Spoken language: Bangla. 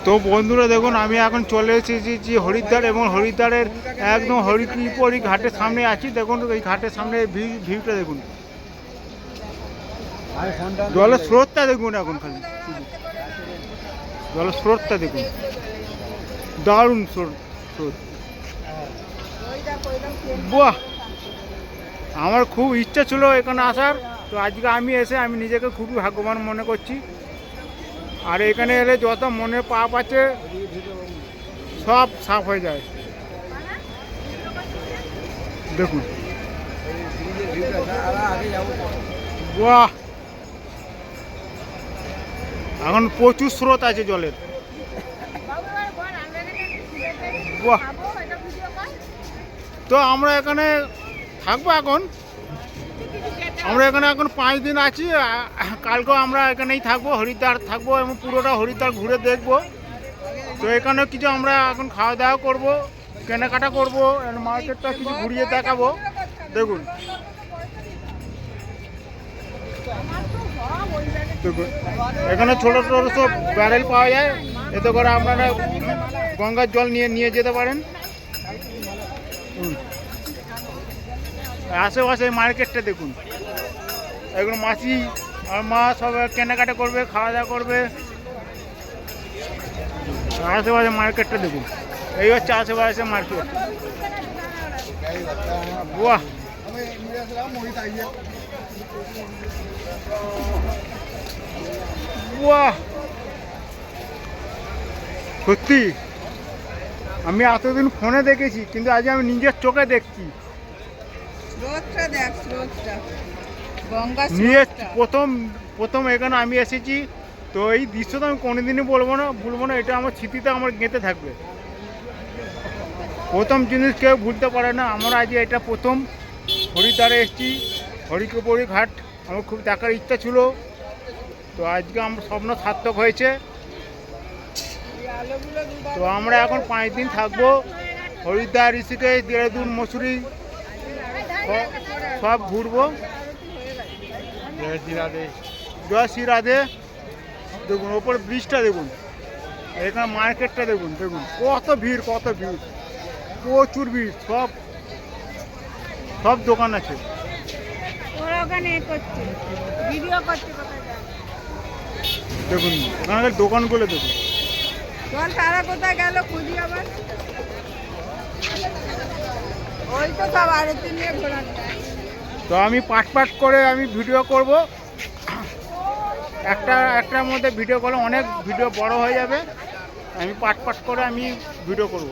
তো বন্ধুরা দেখুন, আমি এখন চলে এসেছি হরিদ্বার এবং হরিদ্বারের একদম হরিদ্বার ঘাটের সামনে আছি। দেখুন এই ঘাটের সামনে ভিউটা দেখুন, জলের স্রোতটা দেখুন, এখন খালি জলের স্রোতটা দেখুন, দারুণ স্রোত। বাহ, আমার খুব ইচ্ছা ছিল এখানে আসার, তো আজকে আমি এসে আমি নিজেকে খুবই ভাগ্যবান মনে করছি। আর এখানে এলে যত মনে পাপ আছে সব সাফ হয়ে যায়। দেখুন, বাহ, এখন প্রচুর স্রোত আছে জলের। বাহ, তো আমরা এখানে থাকবো এখন, আমরা এখানে এখন 5 দিন আছি। কালকেও আমরা এখানেই থাকবো, হরিদ্বার থাকবো এবং পুরোটা হরিদ্বার ঘুরে দেখবো। তো এখানে কিছু আমরা এখন খাওয়া দাওয়া করবো, কেনাকাটা করবো, মার্কেটটা কিছু ঘুরিয়ে দেখাবো। দেখুন দেখুন, এখানে ছোটো ছোটো সব ব্যারেল পাওয়া যায়, এতে করে আপনারা গঙ্গার জল নিয়ে যেতে পারেন। আশেপাশে মার্কেটটা দেখুন, এগুলো মাসি আর মা সব কেনাকাটা করবে, খাওয়া দাওয়া করবে। আশেপাশে মার্কেটটা দেখুন, এই হচ্ছে আশেপাশে মার্কেট। বাহ, বাহ, সত্যি আমি এতদিন ফোনে দেখেছি, কিন্তু আজ আমি নিজের চোখে দেখছি। নিয়ে প্রথম এখানে আমি এসেছি, তো এই দৃশ্যটা আমি কোনোদিনই ভুলবো না। এটা আমার স্মৃতিতে আমার গেঁথে থাকবে। প্রথম জিনিস কেউ ভুলতে পারে না। আমরা আজ এটা প্রথম হরিদ্বারে এসেছি, হরিদ্বার ঘাট আমার খুব দেখার ইচ্ছা ছিল, তো আজকে আমার স্বপ্ন সার্থক হয়েছে। তো আমরা এখন 5 দিন থাকবো হরিদ্বার, ঋষিকেশ, দেহরাদুন, মসুরি সব ঘুরবো। জয় শ্রী রাধে। দেখুন ওপরে ব্রিজটা দেখুন, এখানে মার্কেটটা দেখুন, দেখুন কত ভিড়, প্রচুর ভিড়। সব দোকান আছে। দেখুন এখানকার দোকানগুলো দেখুন। তারা কোথায় গেল খুঁজি আবার, ওই তো সব আরতি নিয়ে ঘোরা। তো আমি পাট করে আমি ভিডিও করব। একটার মধ্যে ভিডিও করলে অনেক ভিডিও বড় হয়ে যাবে। আমি পাট করে আমি ভিডিও করব।